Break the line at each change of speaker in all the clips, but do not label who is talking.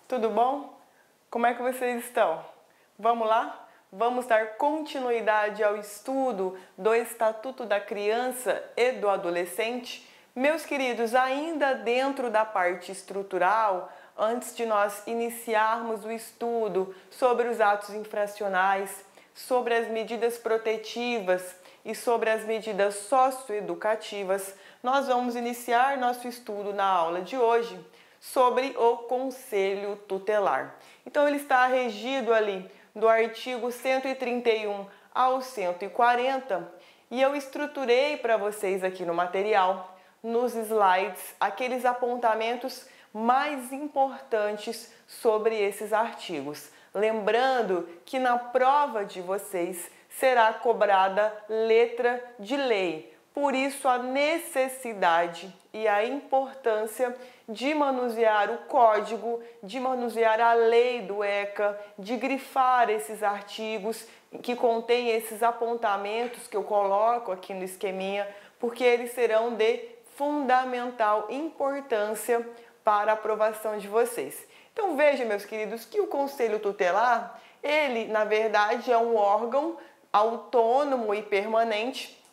tudo bom? Como é que vocês estão? Vamos lá? Vamos dar continuidade ao estudo do Estatuto da Criança e do Adolescente? Meus queridos, ainda dentro da parte estrutural, antes de nós iniciarmos o estudo sobre os atos infracionais, sobre as medidas protetivas e sobre as medidas socioeducativas, nós vamos iniciar nosso estudo na aula de hoje sobre o Conselho Tutelar. Então, ele está regido ali do artigo 131 ao 140 e eu estruturei para vocês aqui no material, nos slides, aqueles apontamentos mais importantes sobre esses artigos. Lembrando que na prova de vocês será cobrada letra de lei. Por isso, a necessidade e a importância de manusear o código, de manusear a lei do ECA, de grifar esses artigos que contêm esses apontamentos que eu coloco aqui no esqueminha, porque eles serão de fundamental importância para a aprovação de vocês. Então, veja, meus queridos, que o Conselho Tutelar, ele, na verdade, é um órgão autônomo e permanente,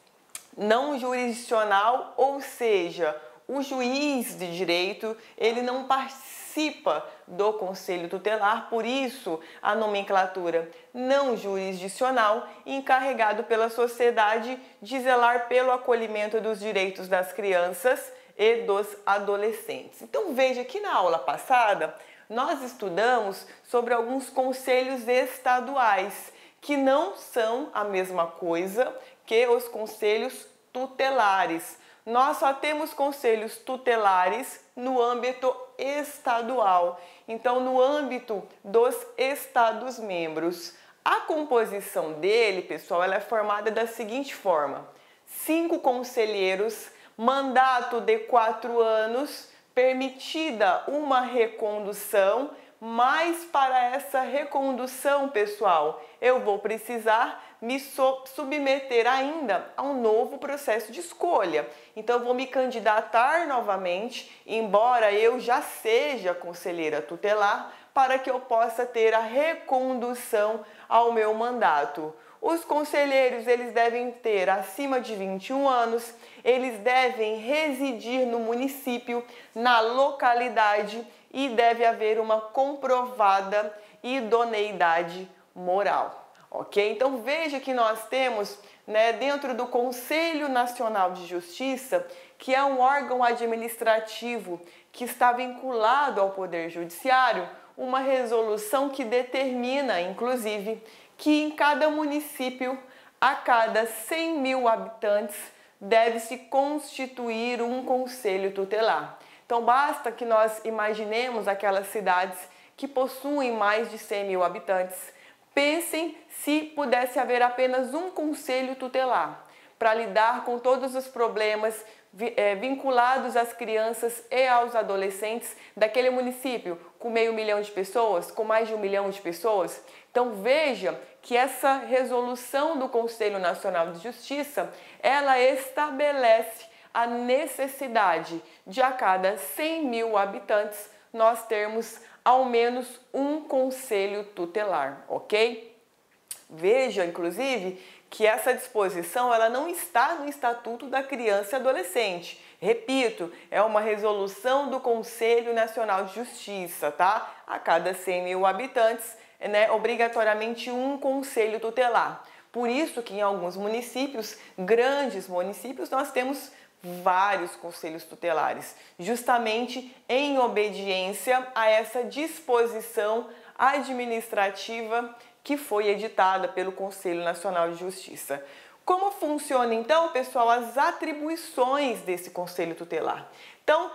não jurisdicional, ou seja, o juiz de direito, ele não participa do Conselho Tutelar, por isso a nomenclatura não jurisdicional, encarregado pela sociedade de zelar pelo acolhimento dos direitos das crianças e dos adolescentes. Então veja que na aula passada nós estudamos sobre alguns conselhos estaduais, que não são a mesma coisa que os conselhos tutelares. Nós só temos conselhos tutelares no âmbito estadual, então no âmbito dos estados-membros. A composição dele, pessoal, ela é formada da seguinte forma: 5 conselheiros, mandato de 4 anos, permitida uma recondução, mas para essa recondução, pessoal, eu vou precisar me submeter ainda a um novo processo de escolha. Então, eu vou me candidatar novamente, embora eu já seja conselheira tutelar, para que eu possa ter a recondução ao meu mandato. Os conselheiros, eles devem ter acima de 21 anos, eles devem residir no município, na localidade, e deve haver uma comprovada idoneidade moral. Ok? Então veja que nós temos, dentro do Conselho Nacional de Justiça, que é um órgão administrativo que está vinculado ao Poder Judiciário, uma resolução que determina, inclusive, que em cada município, a cada 100 mil habitantes, deve-se constituir um conselho tutelar. Então basta que nós imaginemos aquelas cidades que possuem mais de 100 mil habitantes. Pensem se pudesse haver apenas um conselho tutelar para lidar com todos os problemas vinculados às crianças e aos adolescentes daquele município, com 500 mil de pessoas, com mais de 1 milhão de pessoas. Então veja que essa resolução do Conselho Nacional de Justiça, ela estabelece a necessidade de a cada 100 mil habitantes nós termos ao menos um conselho tutelar, ok? Veja, inclusive, que essa disposição ela não está no Estatuto da Criança e Adolescente. Repito, é uma resolução do Conselho Nacional de Justiça, tá? A cada 100 mil habitantes, obrigatoriamente um conselho tutelar. Por isso que em alguns municípios, grandes municípios, nós temos vários conselhos tutelares, justamente em obediência a essa disposição administrativa que foi editada pelo Conselho Nacional de Justiça. Como funciona então, pessoal, as atribuições desse conselho tutelar? Então,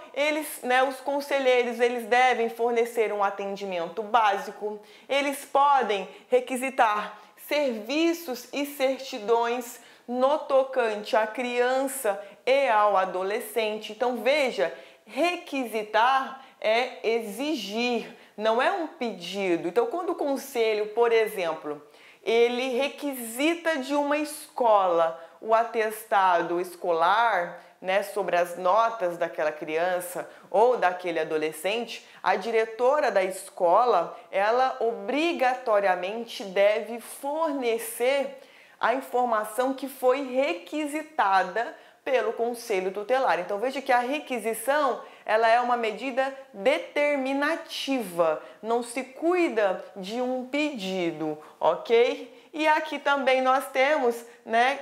os conselheiros, eles devem fornecer um atendimento básico, eles podem requisitar serviços e certidões no tocante à criança e ao adolescente. Então veja, requisitar é exigir, não é um pedido. Então quando o conselho, por exemplo, ele requisita de uma escola o atestado escolar, né, sobre as notas daquela criança ou daquele adolescente, a diretora da escola, ela obrigatoriamente deve fornecer a informação que foi requisitada pelo Conselho Tutelar. Então veja que a requisição, ela é uma medida determinativa, não se cuida de um pedido, ok? E aqui também nós temos, né,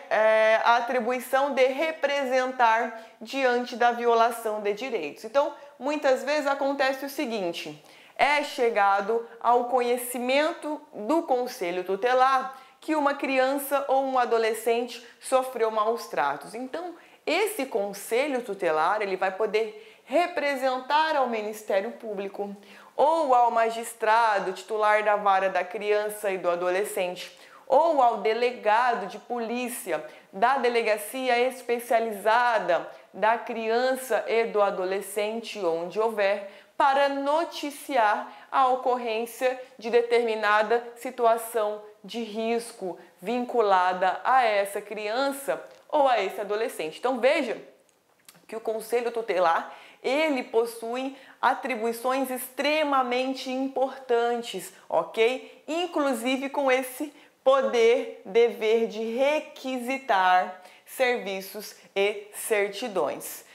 a atribuição de representar diante da violação de direitos. Então, muitas vezes acontece o seguinte: é chegado ao conhecimento do Conselho Tutelar que uma criança ou um adolescente sofreu maus tratos. Então, esse Conselho Tutelar, ele vai poder representar ao Ministério Público ou ao magistrado titular da vara da criança e do adolescente, ou ao delegado de polícia da delegacia especializada da criança e do adolescente, onde houver, para noticiar a ocorrência de determinada situação de risco vinculada a essa criança ou a esse adolescente. Então veja que o Conselho Tutelar, ele possui atribuições extremamente importantes, ok? Inclusive com esse poder, dever de requisitar serviços e certidões.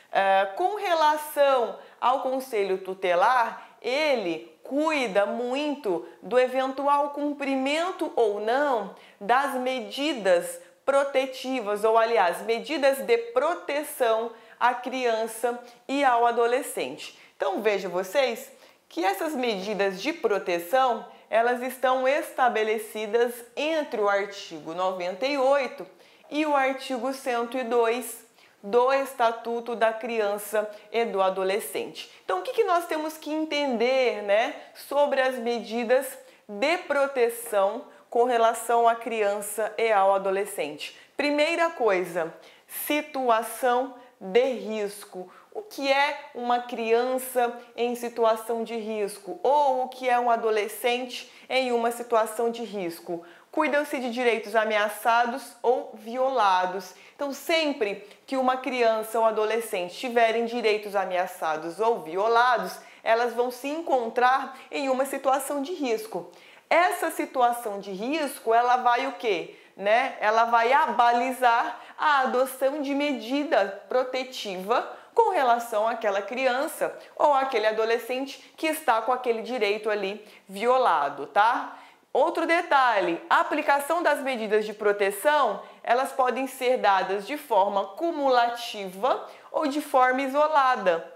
Com relação ao Conselho Tutelar, ele cuida muito do eventual cumprimento ou não das medidas protetivas, ou aliás, medidas de proteção à criança e ao adolescente. Então vejam vocês que essas medidas de proteção, elas estão estabelecidas entre o artigo 98 e o artigo 102 do Estatuto da Criança e do Adolescente. Então, o que nós temos que entender, né, sobre as medidas de proteção com relação à criança e ao adolescente? Primeira coisa, situação de risco. O que é uma criança em situação de risco ou o que é um adolescente em uma situação de risco? Cuidam-se de direitos ameaçados ou violados. Então, sempre que uma criança ou adolescente tiverem direitos ameaçados ou violados, elas vão se encontrar em uma situação de risco. Essa situação de risco, ela vai o quê? Ela vai abalizar a adoção de medida protetiva com relação àquela criança ou àquele adolescente que está com aquele direito ali violado, tá? Outro detalhe, a aplicação das medidas de proteção, elas podem ser dadas de forma cumulativa ou de forma isolada,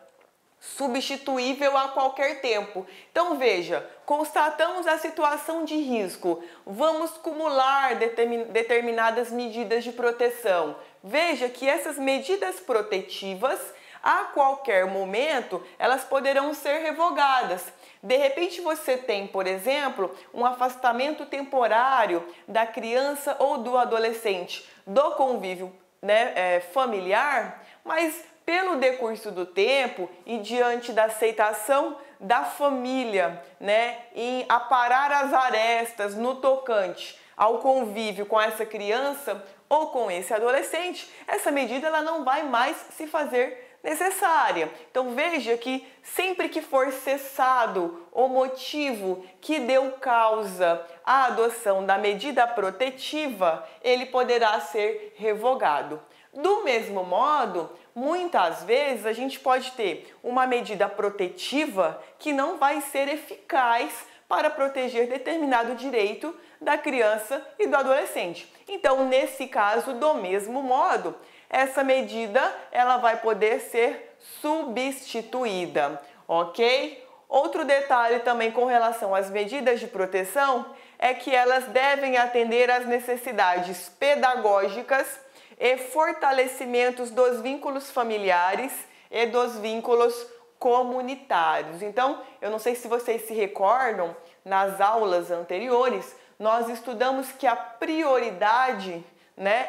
substituível a qualquer tempo. Então veja, constatamos a situação de risco, vamos cumular determinadas medidas de proteção. Veja que essas medidas protetivas, a qualquer momento, elas poderão ser revogadas. De repente você tem, por exemplo, um afastamento temporário da criança ou do adolescente do convívio, familiar, mas pelo decurso do tempo e diante da aceitação da família, em aparar as arestas no tocante ao convívio com essa criança ou com esse adolescente, essa medida ela não vai mais se fazer necessária. Então veja que sempre que for cessado o motivo que deu causa à adoção da medida protetiva, ele poderá ser revogado. Do mesmo modo, muitas vezes a gente pode ter uma medida protetiva que não vai ser eficaz para proteger determinado direito da criança e do adolescente. Então, nesse caso, do mesmo modo, essa medida ela vai poder ser substituída, ok? Outro detalhe também com relação às medidas de proteção é que elas devem atender às necessidades pedagógicas e fortalecimentos dos vínculos familiares e dos vínculos comunitários. Então, eu não sei se vocês se recordam, nas aulas anteriores, nós estudamos que a prioridade,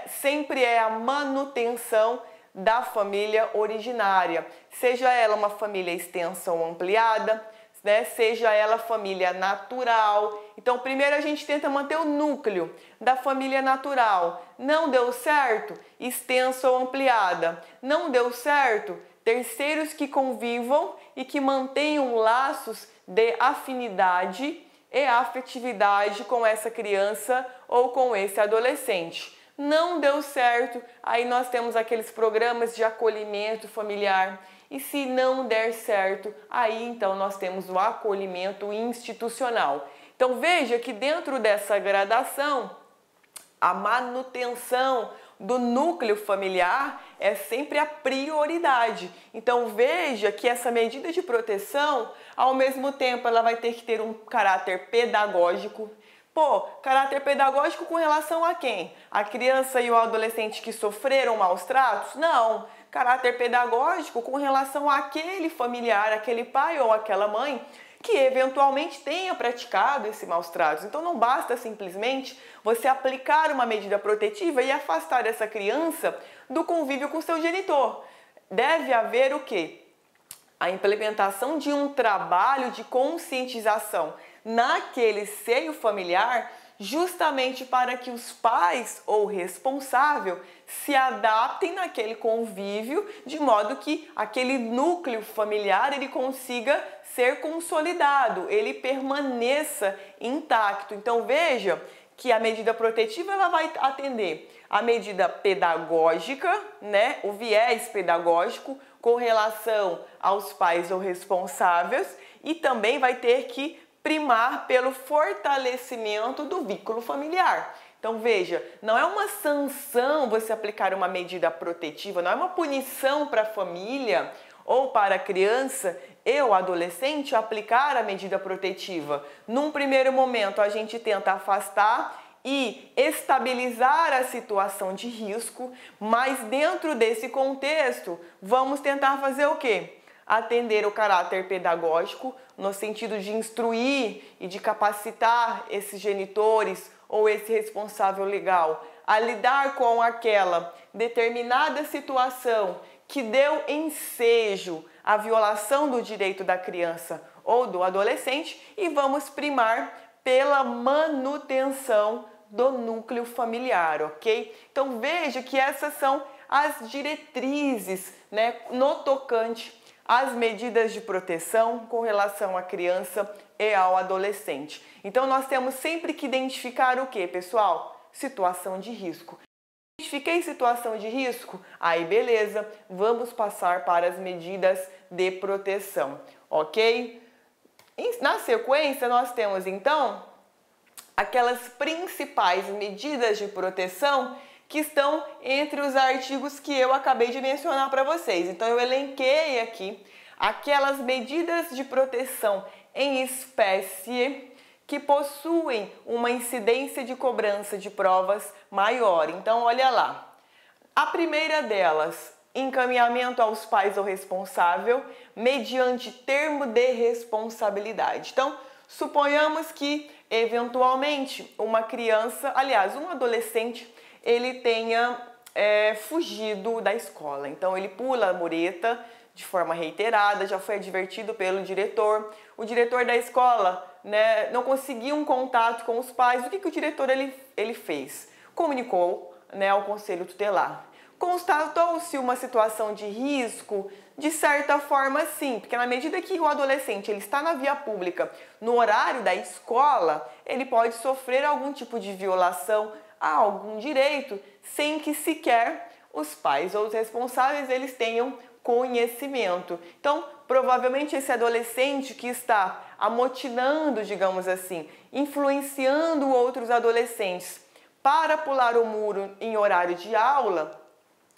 sempre é a manutenção da família originária, seja ela uma família extensa ou ampliada, né, seja ela família natural. Então, primeiro a gente tenta manter o núcleo da família natural. Não deu certo? Extensa ou ampliada. Não deu certo? Terceiros que convivam e que mantenham laços de afinidade e afetividade com essa criança ou com esse adolescente. Não deu certo, aí nós temos aqueles programas de acolhimento familiar. E se não der certo, aí então nós temos o acolhimento institucional. Então veja que dentro dessa gradação, a manutenção do núcleo familiar é sempre a prioridade. Então veja que essa medida de proteção, ao mesmo tempo, ela vai ter que ter um caráter pedagógico. Pô, caráter pedagógico com relação a quem? A criança e o adolescente que sofreram maus tratos? Não. Caráter pedagógico com relação àquele familiar, aquele pai ou aquela mãe que eventualmente tenha praticado esse maus tratos. Então não basta simplesmente você aplicar uma medida protetiva e afastar essa criança do convívio com seu genitor. Deve haver o quê? A implementação de um trabalho de conscientização naquele seio familiar, justamente para que os pais ou responsável se adaptem naquele convívio, de modo que aquele núcleo familiar ele consiga ser consolidado, ele permaneça intacto. Então veja que a medida protetiva ela vai atender a medida pedagógica, né, o viés pedagógico com relação aos pais ou responsáveis, e também vai ter que primar pelo fortalecimento do vínculo familiar. Então veja, não é uma sanção você aplicar uma medida protetiva, não é uma punição para a família ou para a criança e o adolescente aplicar a medida protetiva. Num primeiro momento a gente tenta afastar e estabilizar a situação de risco, mas dentro desse contexto vamos tentar fazer o quê? Atender o caráter pedagógico, no sentido de instruir e de capacitar esses genitores ou esse responsável legal a lidar com aquela determinada situação que deu ensejo à violação do direito da criança ou do adolescente, e vamos primar pela manutenção do núcleo familiar, ok? Então veja que essas são as diretrizes, né, no tocante as medidas de proteção com relação à criança e ao adolescente. Então nós temos sempre que identificar o que, pessoal? Situação de risco. Identifiquei situação de risco? Aí beleza, vamos passar para as medidas de proteção, ok? Na sequência nós temos então aquelas principais medidas de proteção que estão entre os artigos que eu acabei de mencionar para vocês. Então eu elenquei aqui aquelas medidas de proteção em espécie que possuem uma incidência de cobrança de provas maior. Então olha lá. A primeira delas, encaminhamento aos pais ou responsável mediante termo de responsabilidade. Então, suponhamos que eventualmente uma criança, aliás, um adolescente, ele tenha fugido da escola. Então ele pula a mureta de forma reiterada, já foi advertido pelo diretor. O diretor da escola, né, não conseguiu um contato com os pais. O que o diretor ele fez? Comunicou, né, ao conselho tutelar. Constatou-se uma situação de risco? De certa forma, sim, porque na medida que o adolescente ele está na via pública no horário da escola, ele pode sofrer algum tipo de violação a algum direito sem que sequer os pais ou os responsáveis eles tenham conhecimento. Então, provavelmente esse adolescente que está amotinando, digamos assim, influenciando outros adolescentes para pular o muro em horário de aula,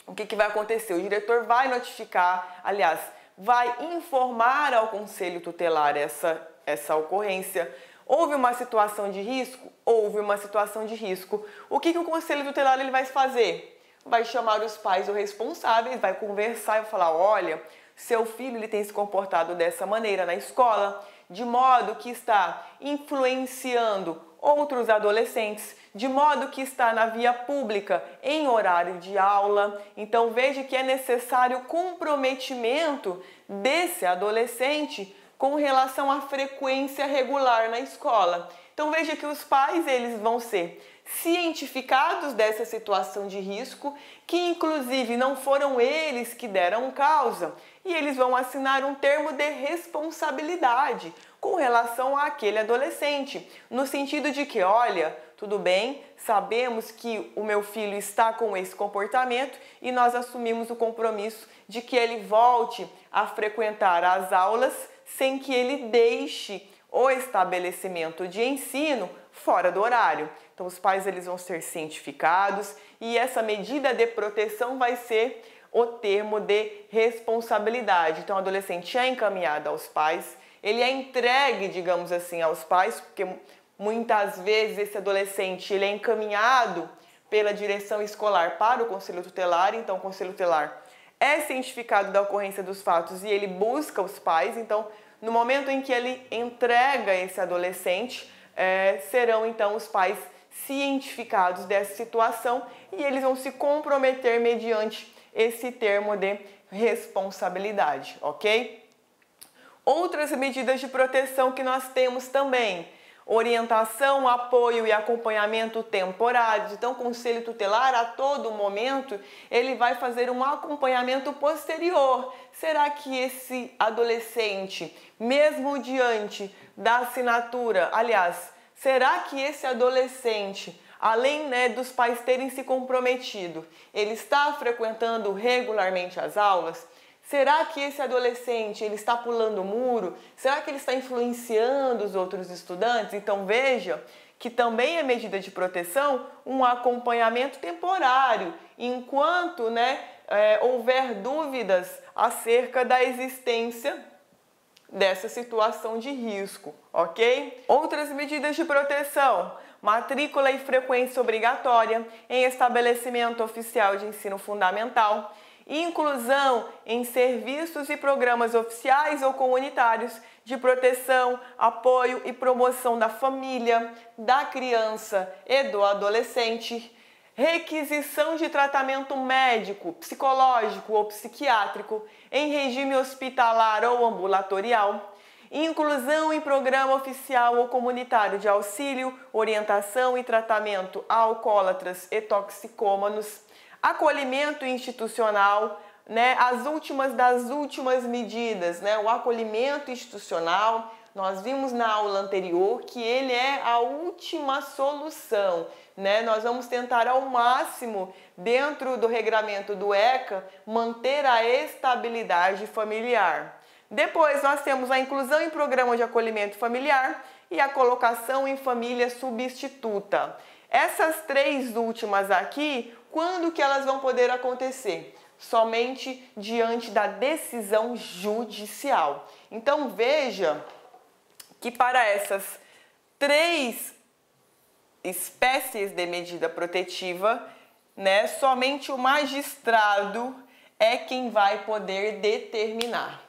o que vai acontecer? O diretor vai notificar, aliás, vai informar ao conselho tutelar essa ocorrência. Houve uma situação de risco? Houve uma situação de risco. O que o conselho tutelar ele vai fazer? Vai chamar os pais ou responsáveis, vai conversar e vai falar, olha, seu filho ele tem se comportado dessa maneira na escola, de modo que está influenciando outros adolescentes, de modo que está na via pública em horário de aula. Então veja que é necessário comprometimento desse adolescente com relação à frequência regular na escola. Então veja que os pais eles vão ser cientificados dessa situação de risco, que inclusive não foram eles que deram causa, e eles vão assinar um termo de responsabilidade com relação àquele adolescente, no sentido de que, olha, tudo bem, sabemos que o meu filho está com esse comportamento e nós assumimos o compromisso de que ele volte a frequentar as aulas sem que ele deixe o estabelecimento de ensino fora do horário. Então os pais eles vão ser cientificados e essa medida de proteção vai ser o termo de responsabilidade. Então o adolescente é encaminhado aos pais, ele é entregue, digamos assim, aos pais, porque muitas vezes esse adolescente ele é encaminhado pela direção escolar para o conselho tutelar, então o conselho tutelar é cientificado da ocorrência dos fatos e ele busca os pais, então no momento em que ele entrega esse adolescente, serão então os pais cientificados dessa situação e eles vão se comprometer mediante esse termo de responsabilidade, ok? Outras medidas de proteção que nós temos também: orientação, apoio e acompanhamento temporários. Então, o conselho tutelar, a todo momento, ele vai fazer um acompanhamento posterior. Será que esse adolescente, mesmo diante da assinatura, aliás, será que esse adolescente, além dos pais terem se comprometido, ele está frequentando regularmente as aulas? Será que esse adolescente ele está pulando o muro? Será que ele está influenciando os outros estudantes? Então veja que também é medida de proteção um acompanhamento temporário, enquanto houver dúvidas acerca da existência dessa situação de risco, ok? Outras medidas de proteção: matrícula e frequência obrigatória em estabelecimento oficial de ensino fundamental, inclusão em serviços e programas oficiais ou comunitários de proteção, apoio e promoção da família, da criança e do adolescente, requisição de tratamento médico, psicológico ou psiquiátrico em regime hospitalar ou ambulatorial, inclusão em programa oficial ou comunitário de auxílio, orientação e tratamento a alcoólatras e toxicômanos, acolhimento institucional, as últimas das últimas medidas, o acolhimento institucional. Nós vimos na aula anterior que ele é a última solução, Nós vamos tentar ao máximo, dentro do regramento do ECA, manter a estabilidade familiar. Depois nós temos a inclusão em programa de acolhimento familiar e a colocação em família substituta. Essas três últimas aqui, quando que elas vão poder acontecer? Somente diante da decisão judicial. Então veja que para essas três espécies de medida protetiva, somente o magistrado é quem vai poder determinar.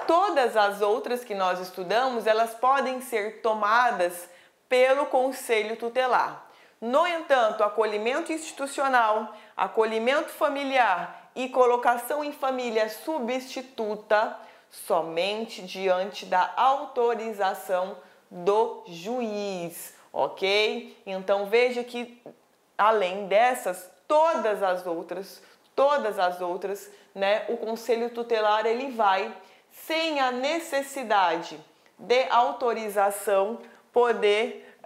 Todas as outras que nós estudamos, elas podem ser tomadas pelo conselho tutelar. No entanto, acolhimento institucional, acolhimento familiar e colocação em família substituta, somente diante da autorização do juiz, ok? Então veja que além dessas, todas as outras, o conselho tutelar ele vai, sem a necessidade de autorização, poder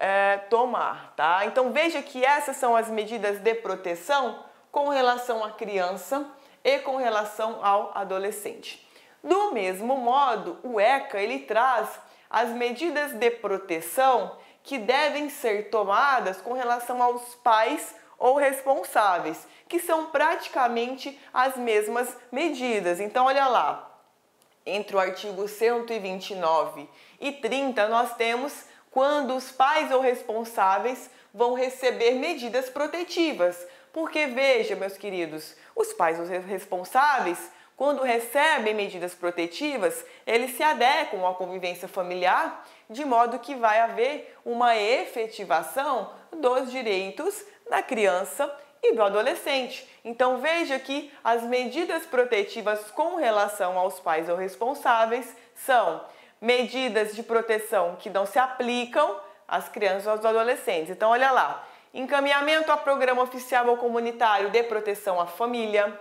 tomar, tá? Então veja que essas são as medidas de proteção com relação à criança e com relação ao adolescente. Do mesmo modo, o ECA ele traz as medidas de proteção que devem ser tomadas com relação aos pais ou responsáveis, que são praticamente as mesmas medidas. Então olha lá, entre o artigo 129 e 30 nós temos quando os pais ou responsáveis vão receber medidas protetivas. Porque veja, meus queridos, os pais ou responsáveis, quando recebem medidas protetivas, eles se adequam à convivência familiar, de modo que vai haver uma efetivação dos direitos da criança e do adolescente. Então veja que as medidas protetivas com relação aos pais ou responsáveis são medidas de proteção que não se aplicam às crianças e aos adolescentes. Então, olha lá. Encaminhamento a programa oficial ou comunitário de proteção à família.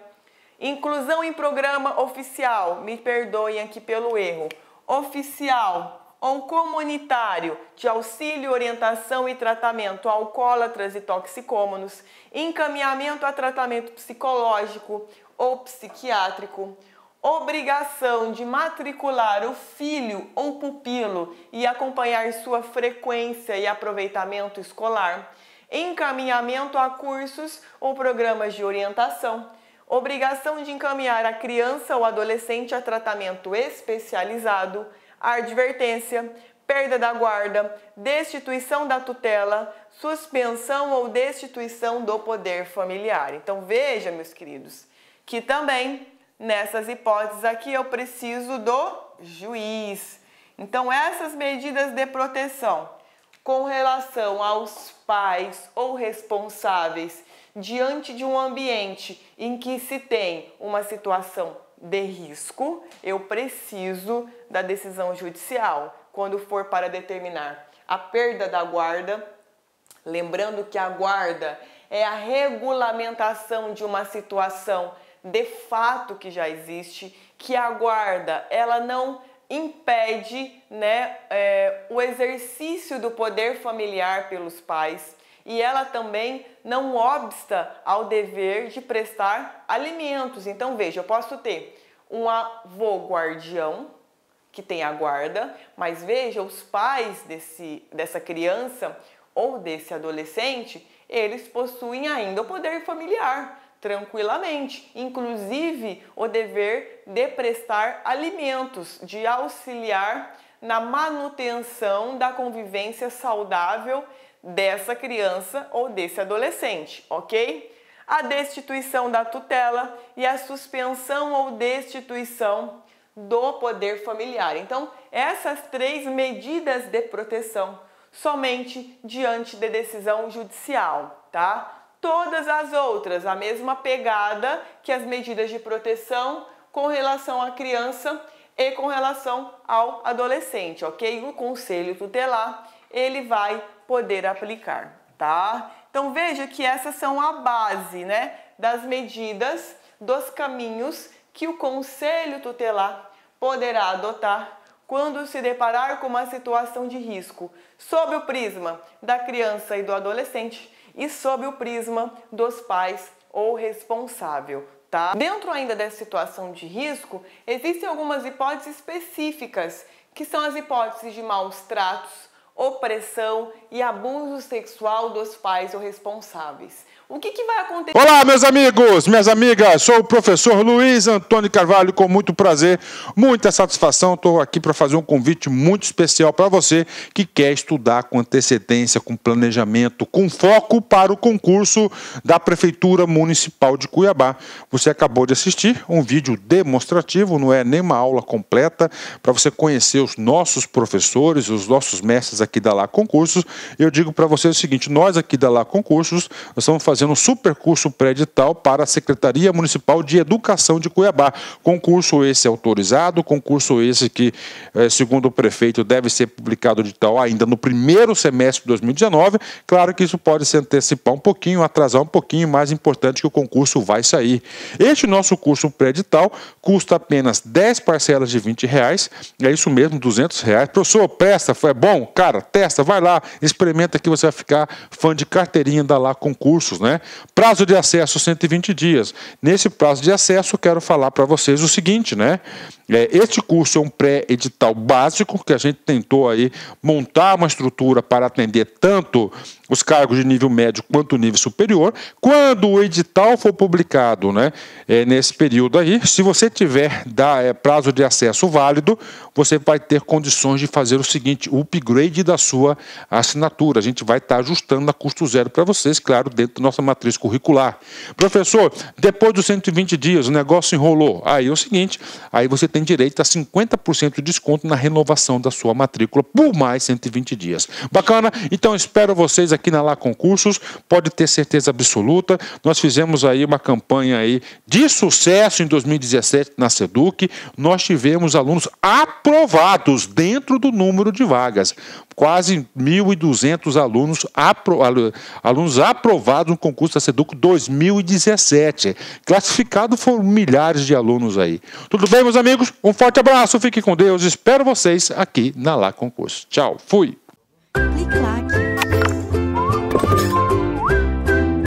Inclusão em programa oficial, me perdoem aqui pelo erro, oficial ou comunitário de auxílio, orientação e tratamento a alcoólatras e toxicômanos. Encaminhamento a tratamento psicológico ou psiquiátrico. Obrigação de matricular o filho ou pupilo e acompanhar sua frequência e aproveitamento escolar. Encaminhamento a cursos ou programas de orientação. Obrigação de encaminhar a criança ou adolescente a tratamento especializado. Advertência, perda da guarda, destituição da tutela, suspensão ou destituição do poder familiar. Então veja, meus queridos, que também nessas hipóteses aqui eu preciso do juiz. Então essas medidas de proteção com relação aos pais ou responsáveis diante de um ambiente em que se tem uma situação de risco, eu preciso da decisão judicial. Quando for para determinar a perda da guarda, lembrando que a guarda é a regulamentação de uma situação de fato que já existe, que a guarda ela não impede, né, o exercício do poder familiar pelos pais e ela também não obsta ao dever de prestar alimentos. Então veja, eu posso ter um avô guardião que tem a guarda, mas veja, os pais dessa criança ou desse adolescente, eles possuem ainda o poder familiar, tranquilamente, inclusive o dever de prestar alimentos, de auxiliar na manutenção da convivência saudável dessa criança ou desse adolescente, ok? A destituição da tutela e a suspensão ou destituição do poder familiar. Então, essas 3 medidas de proteção somente diante de decisão judicial, tá? Todas as outras, a mesma pegada que as medidas de proteção com relação à criança e com relação ao adolescente, ok? O conselho tutelar, ele vai poder aplicar, tá? Então veja que essas são a base, né, das medidas, dos caminhos que o conselho tutelar poderá adotar quando se deparar com uma situação de risco, sob o prisma da criança e do adolescente e sob o prisma dos pais ou responsável, tá? Dentro ainda dessa situação de risco, existem algumas hipóteses específicas, que são as hipóteses de maus tratos, opressão e abuso sexual dos pais ou responsáveis. O que vai acontecer?
Olá, meus amigos, minhas amigas, sou o professor Luiz Antônio Carvalho, com muito prazer, muita satisfação, estou aqui para fazer um convite muito especial para você que quer estudar com antecedência, com planejamento, com foco para o concurso da Prefeitura Municipal de Cuiabá. Você acabou de assistir um vídeo demonstrativo, não é nem uma aula completa, para você conhecer os nossos professores, os nossos mestres aqui da Lá Concursos. Eu digo para você o seguinte, nós aqui da Lá Concursos, nós estamos fazendo um super curso pré-edital para a Secretaria Municipal de Educação de Cuiabá. Concurso esse autorizado, concurso esse que, segundo o prefeito, deve ser publicado de edital ainda no primeiro semestre de 2019. Claro que isso pode se antecipar um pouquinho, atrasar um pouquinho, mais importante que o concurso vai sair. Este nosso curso pré-edital custa apenas 10 parcelas de R$20, é isso mesmo, R$200. Professor, presta, foi bom? Cara, testa, vai lá, experimenta que você vai ficar fã de carteirinha da Lá Concursos, né? Prazo de acesso 120 dias. Nesse prazo de acesso, eu quero falar para vocês o seguinte, né? Este curso é um pré-edital básico que a gente tentou aí montar uma estrutura para atender tanto os cargos de nível médio quanto nível superior. Quando o edital for publicado, né, nesse período aí, se você tiver prazo de acesso válido, você vai ter condições de fazer o seguinte, o upgrade da sua assinatura. A gente vai estar ajustando a custo zero para vocês, claro, dentro do nosso nossa matriz curricular. Professor, depois dos 120 dias o negócio enrolou. Aí é o seguinte, aí você tem direito a 50% de desconto na renovação da sua matrícula por mais 120 dias. Bacana? Então espero vocês aqui na Lá Concursos, pode ter certeza absoluta. Nós fizemos aí uma campanha aí de sucesso em 2017 na SEDUC. Nós tivemos alunos aprovados dentro do número de vagas. Quase 1.200 alunos aprovados no concurso da SEDUC 2017. Classificado foram milhares de alunos aí. Tudo bem, meus amigos? Um forte abraço, fique com Deus. Espero vocês aqui na Lá Concursos. Tchau, fui!